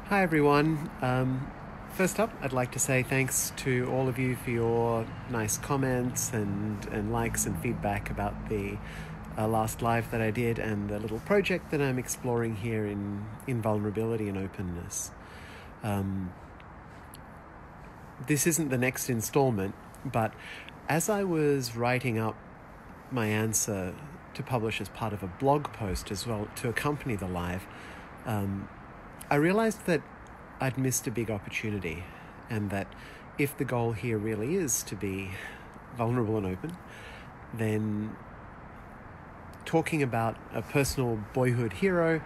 Hi everyone. First up, I'd like to say thanks to all of you for your nice comments and likes and feedback about the last live that I did and the little project that I'm exploring here in vulnerability and openness. This isn't the next installment, but as I was writing up my answer to publish as part of a blog post as well to accompany the live, I realized that I'd missed a big opportunity, and that if the goal here really is to be vulnerable and open, then talking about a personal boyhood hero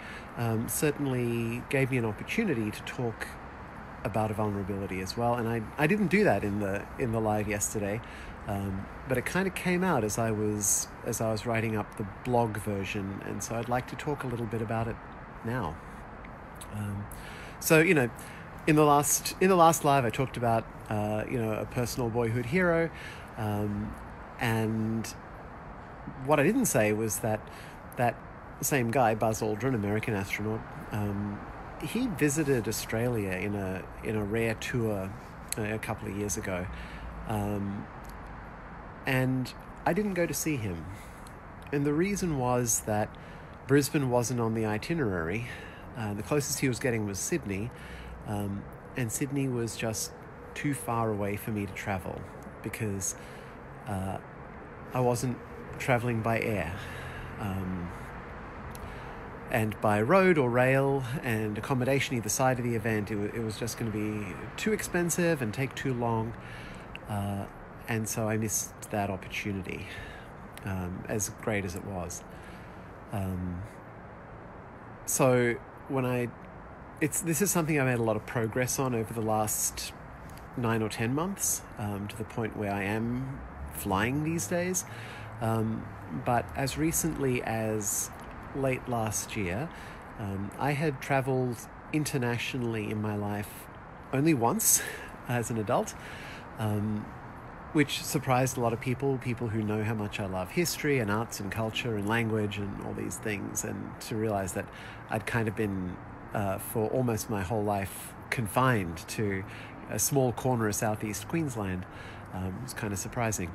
certainly gave me an opportunity to talk about a vulnerability as well. And I didn't do that in the live yesterday, but it kind of came out as I was writing up the blog version, and so I'd like to talk a little bit about it now. So in the last live I talked about a personal boyhood hero, and what I didn't say was that same guy, Buzz Aldrin, American astronaut, he visited Australia in a rare tour a couple of years ago, and I didn't go to see him, and the reason was that Brisbane wasn't on the itinerary. The closest he was getting was Sydney, and Sydney was just too far away for me to travel because I wasn't traveling by air. And by road or rail and accommodation either side of the event, it was just going to be too expensive and take too long. And so I missed that opportunity, as great as it was. So this is something I made a lot of progress on over the last 9 or 10 months, to the point where I am flying these days. But as recently as late last year, I had traveled internationally in my life only once as an adult, which surprised a lot of people who know how much I love history and arts and culture and language and all these things, and to realize that I'd kind of been, for almost my whole life, confined to a small corner of southeast Queensland, was kind of surprising.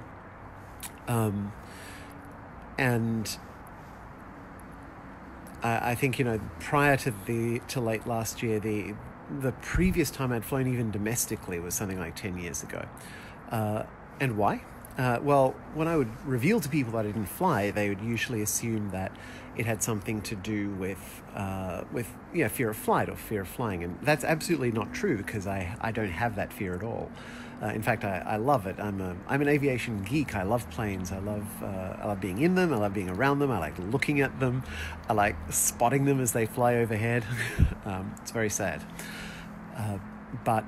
And I think, prior to late last year, the previous time I'd flown even domestically was something like 10 years ago. And why? Well, when I would reveal to people that I didn't fly, they would usually assume that it had something to do with fear of flight or fear of flying. And that's absolutely not true, because I don't have that fear at all. In fact, I love it. I'm an aviation geek. I love planes. I love being in them. I love being around them. I like looking at them. I like spotting them as they fly overhead. It's very sad. But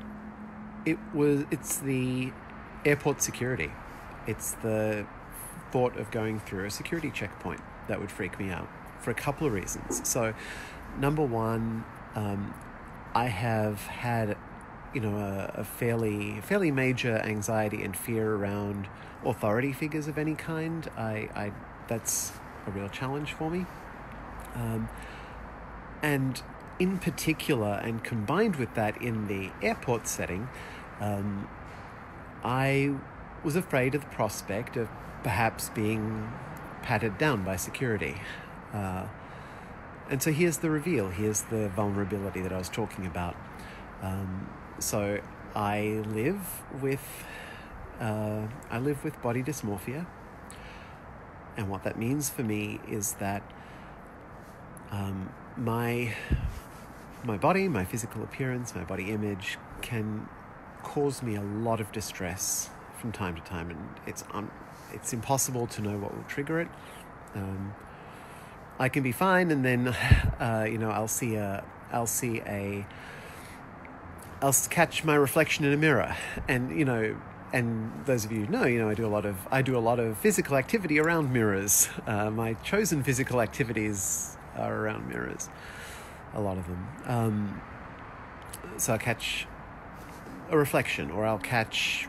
it's the airport security. It's the thought of going through a security checkpoint that would freak me out for a couple of reasons. So, number one, I have had, a fairly major anxiety and fear around authority figures of any kind. That's a real challenge for me. And in particular, and combined with that in the airport setting, I was afraid of the prospect of perhaps being patted down by security. And so here's the reveal. Here's the vulnerability that I was talking about. So I live with body dysmorphia, and what that means for me is that my body, my physical appearance, my body image can cause me a lot of distress from time to time, and it's impossible to know what will trigger it. I can be fine, and then I'll catch my reflection in a mirror, and those of you who know, I do a lot of physical activity around mirrors. My chosen physical activities are around mirrors, a lot of them. So I'll catch a reflection, or I'll catch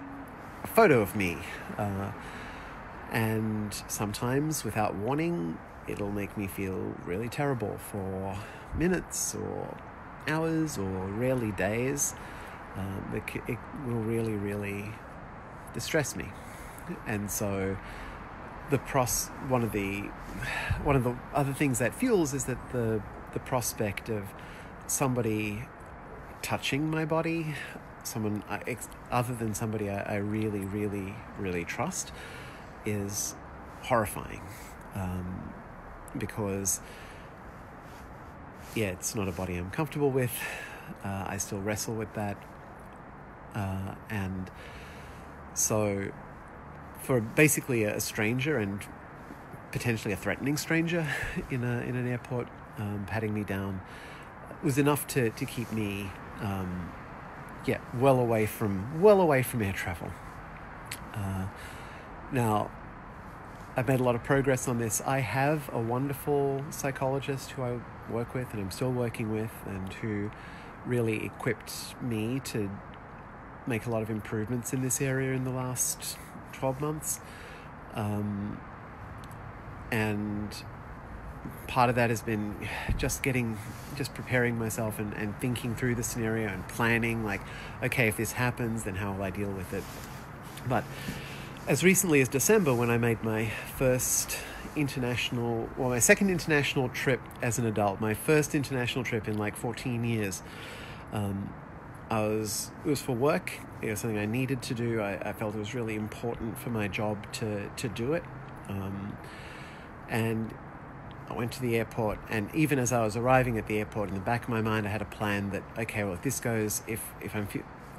a photo of me, and sometimes, without warning, it'll make me feel really terrible for minutes or hours or rarely days, it will really, really distress me. And so one of the other things that fuels is that the prospect of somebody touching my body, someone other than somebody I really, really, really trust, is horrifying. Because it's not a body I'm comfortable with. I still wrestle with that, and so for basically a stranger, and potentially a threatening stranger in an airport, patting me down, was enough to keep me well away from air travel. Now, I've made a lot of progress on this. I have a wonderful psychologist who I work with and I'm still working with, and who really equipped me to make a lot of improvements in this area in the last 12 months. And part of that has been just preparing myself and thinking through the scenario and planning, like, okay, if this happens, then how will I deal with it? But as recently as December, when I made my second international trip as an adult, my first international trip in like 14 years, it was for work. It was something I needed to do. I felt it was really important for my job to do it. And I went to the airport, and even as I was arriving at the airport, in the back of my mind, I had a plan that, okay, well, if this goes,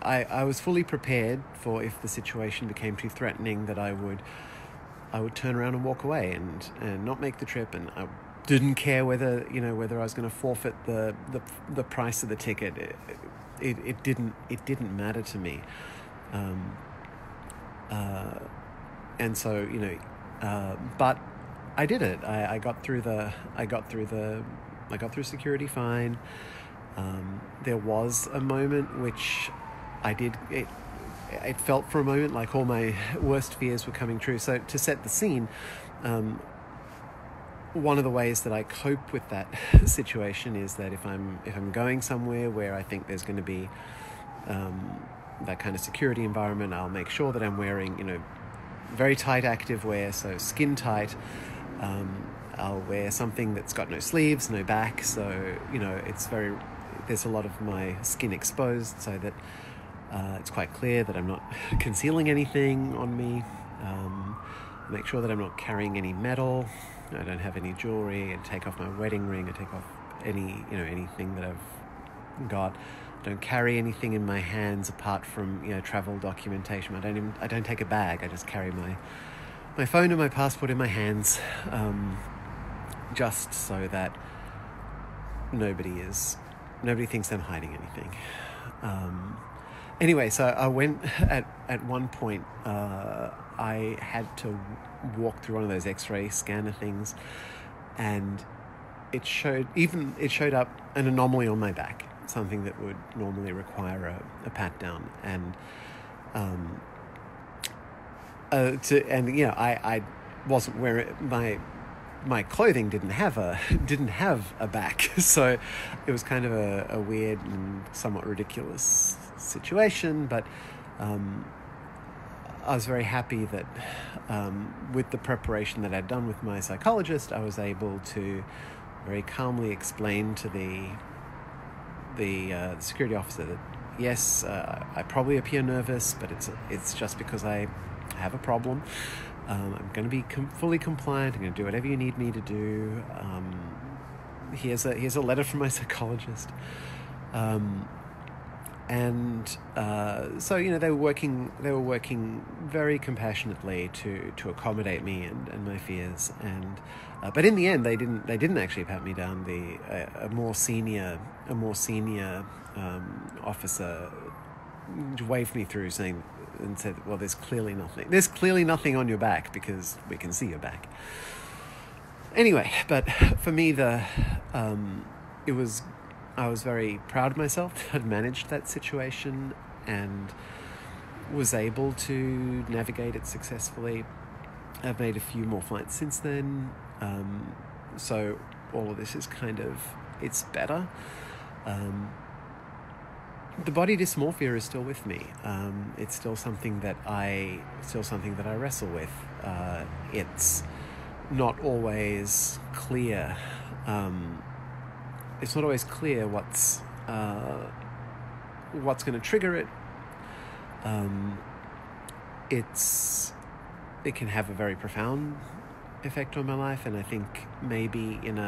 I was fully prepared for, if the situation became too threatening, that I would turn around and walk away and not make the trip. And I didn't care whether I was going to forfeit the price of the ticket. It didn't matter to me. And so, but I did it. I got through security fine. There was a moment which I did. It felt for a moment like all my worst fears were coming true. So to set the scene, one of the ways that I cope with that situation is that if I'm going somewhere where I think there's going to be that kind of security environment, I'll make sure that I'm wearing very tight active wear, so skin tight. I'll wear something that's got no sleeves, no back, so there's a lot of my skin exposed, so that it's quite clear that I'm not concealing anything on me. Make sure that I'm not carrying any metal. I don't have any jewelry. I take off my wedding ring. I take off anything that I've got. I don't carry anything in my hands apart from travel documentation. I don't take a bag. I just carry my phone and my passport in my hands, just so that nobody thinks I'm hiding anything. Anyway, so I went at one point. I had to walk through one of those X-ray scanner things, and it showed up an anomaly on my back, something that would normally require a pat down, and I wasn't wearing my clothing didn't have a back, so it was kind of a weird and somewhat ridiculous situation. But I was very happy that with the preparation that I'd done with my psychologist, I was able to very calmly explain to the security officer that yes, I probably appear nervous, but it's just because I have a problem. I'm going to be fully compliant. I'm going to do whatever you need me to do. Here's a letter from my psychologist. So they were working very compassionately to accommodate me and my fears. And but in the end, they didn't actually pat me down. A more senior officer waved me through, said, well, there's clearly nothing on your back, because we can see your back. Anyway, but for me, I was very proud of myself that I'd managed that situation and was able to navigate it successfully. I've made a few more flights since then, so all of this is it's better. The body dysmorphia is still with me. It's still something that I wrestle with. It's not always clear. It's not always clear what's going to trigger it. It can have a very profound effect on my life, and I think maybe in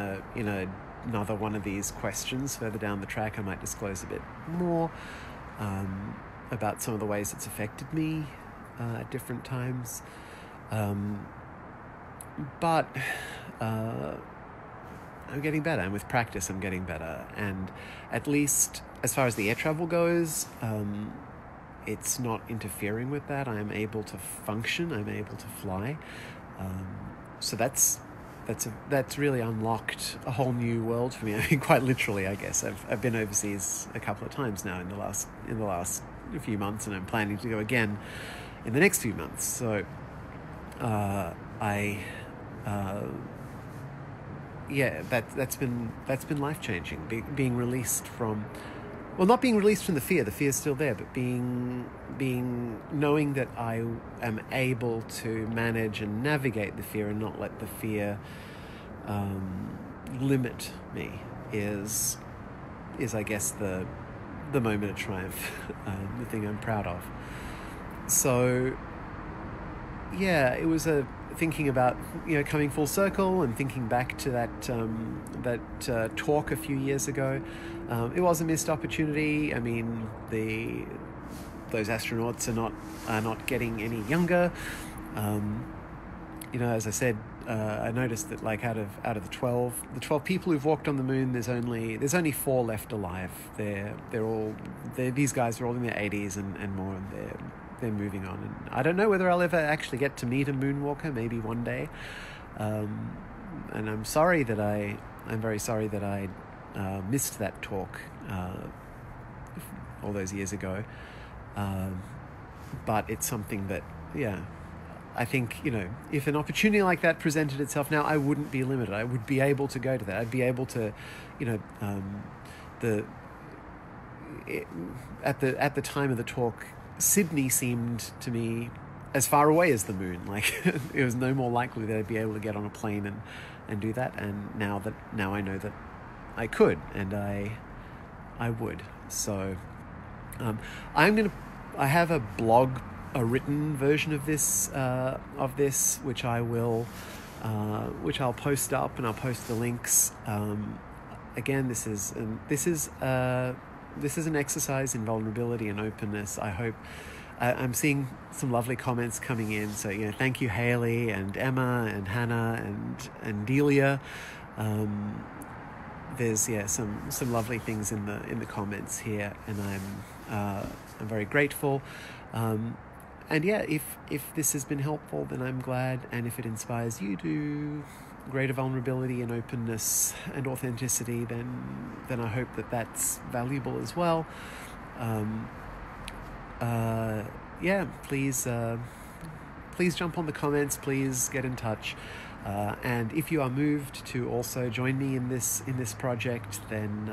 another one of these questions further down the track I might disclose a bit more about some of the ways it's affected me at different times. But I'm getting better, and with practice I'm getting better, and at least as far as the air travel goes, it's not interfering with that. I am able to function, I'm able to fly, so that's really unlocked a whole new world for me. I mean, quite literally, I guess. I've been overseas a couple of times now in the last few months, and I'm planning to go again in the next few months. So that's been life-changing. Being released from, well, not being released from the fear. The fear's still there, but knowing that I am able to manage and navigate the fear and not let the fear limit me is I guess the moment of triumph, the thing I'm proud of. So yeah, it was thinking about, coming full circle and thinking back to that talk a few years ago. It was a missed opportunity. I mean, those astronauts are not getting any younger. As I said, I noticed that like out of the 12 people who've walked on the moon, there's only 4 left alive. These guys are all in their 80s and more, and they're moving on. And I don't know whether I'll ever actually get to meet a moonwalker, maybe one day. And I'm very sorry that I missed that talk all those years ago. But it's something that, I think, if an opportunity like that presented itself now, I wouldn't be limited. I would be able to go to that. I'd be able to, at the time of the talk, Sydney seemed to me as far away as the moon. Like it was no more likely that I'd be able to get on a plane and do that. And now I know that I could, and I would. So I have a blog, a written version of this, which I'll post up, and I'll post the links. Again, this is an exercise in vulnerability and openness. I hope I'm seeing some lovely comments coming in. So thank you, Haley and Emma and Hannah and Delia. There's some lovely things in the comments here, and I'm very grateful. And if this has been helpful, then I'm glad. And if it inspires you to greater vulnerability and openness and authenticity, then I hope that that's valuable as well. Please jump on the comments. Please get in touch. And if you are moved to also join me in this project, then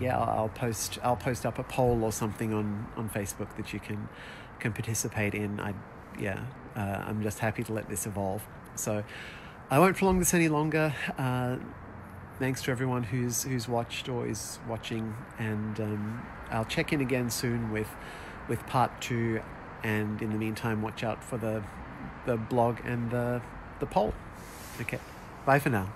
I'll post up a poll or something on Facebook that you can participate in. I'm just happy to let this evolve. So I won't prolong this any longer. Thanks to everyone who's watched or is watching, and I'll check in again soon with part 2. And in the meantime, watch out for the blog and the poll. Okay, bye for now.